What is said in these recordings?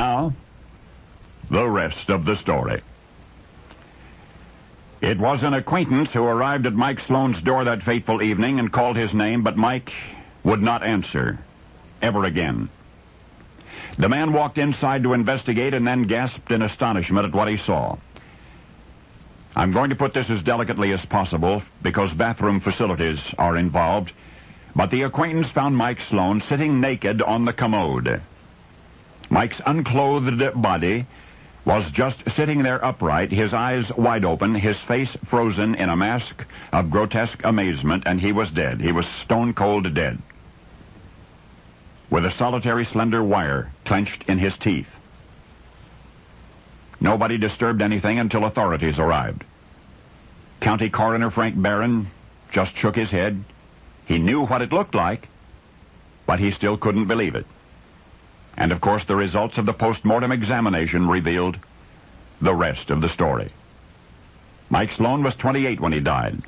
Now, the rest of the story. It was an acquaintance who arrived at Mike Sloan's door that fateful evening and called his name, but Mike would not answer, ever again. The man walked inside to investigate and then gasped in astonishment at what he saw. I'm going to put this as delicately as possible because bathroom facilities are involved, but the acquaintance found Mike Sloan sitting naked on the commode. Mike's unclothed body was just sitting there upright, his eyes wide open, his face frozen in a mask of grotesque amazement, and he was dead. He was stone-cold dead, with a solitary slender wire clenched in his teeth. Nobody disturbed anything until authorities arrived. County Coroner Frank Barron just shook his head. He knew what it looked like, but he still couldn't believe it. And, of course, the results of the post-mortem examination revealed the rest of the story. Mike Sloan was 28 when he died.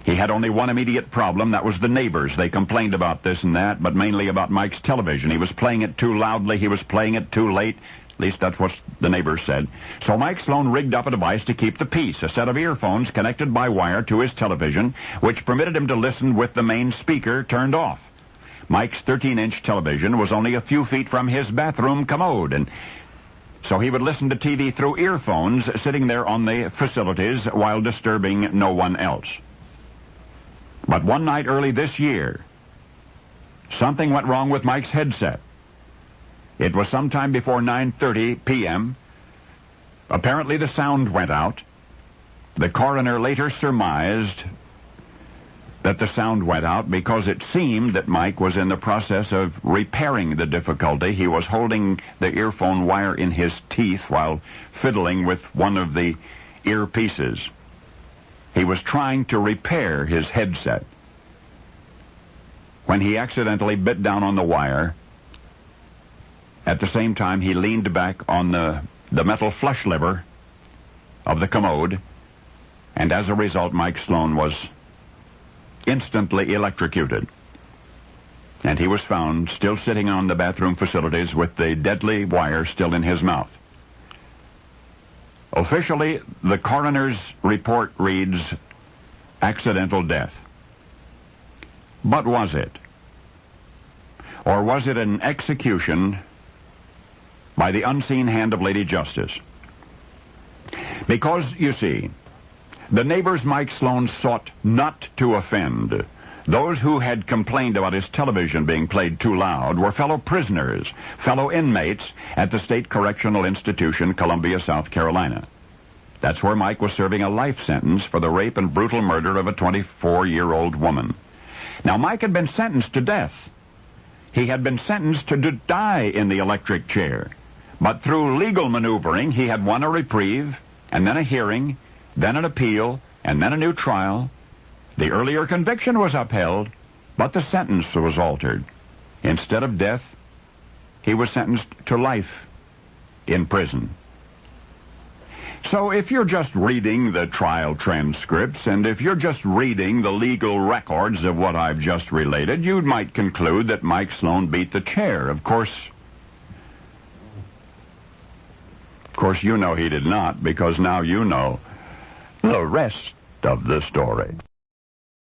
He had only one immediate problem. That was the neighbors. They complained about this and that, but mainly about Mike's television. He was playing it too loudly. He was playing it too late. At least that's what the neighbors said. So Mike Sloan rigged up a device to keep the peace, a set of earphones connected by wire to his television, which permitted him to listen with the main speaker turned off. Mike's 13-inch television was only a few feet from his bathroom commode, and so he would listen to TV through earphones sitting there on the facilities while disturbing no one else. But one night early this year, something went wrong with Mike's headset. It was sometime before 9:30 p.m. Apparently the sound went out. The coroner later surmised that the sound went out because it seemed that Mike was in the process of repairing the difficulty. He was holding the earphone wire in his teeth while fiddling with one of the earpieces. He was trying to repair his headset when he accidentally bit down on the wire. At the same time, he leaned back on the metal flush lever of the commode, and as a result, Mike Sloan was instantly electrocuted. And he was found still sitting on the bathroom facilities with the deadly wire still in his mouth. Officially, the coroner's report reads accidental death. But was it? Or was it an execution by the unseen hand of Lady Justice? Because, you see, the neighbors Mike Sloan sought not to offend. Those who had complained about his television being played too loud were fellow prisoners, fellow inmates at the State Correctional Institution, Columbia, South Carolina. That's where Mike was serving a life sentence for the rape and brutal murder of a 24-year-old woman. Now, Mike had been sentenced to death. He had been sentenced to die in the electric chair. But through legal maneuvering, he had won a reprieve, and then a hearing, then an appeal, and then a new trial. The earlier conviction was upheld, but the sentence was altered. Instead of death, he was sentenced to life in prison. So if you're just reading the trial transcripts, and if you're just reading the legal records of what I've just related, you might conclude that Mike Sloan beat the chair. Of course, you know he did not, because now you know the rest of the story.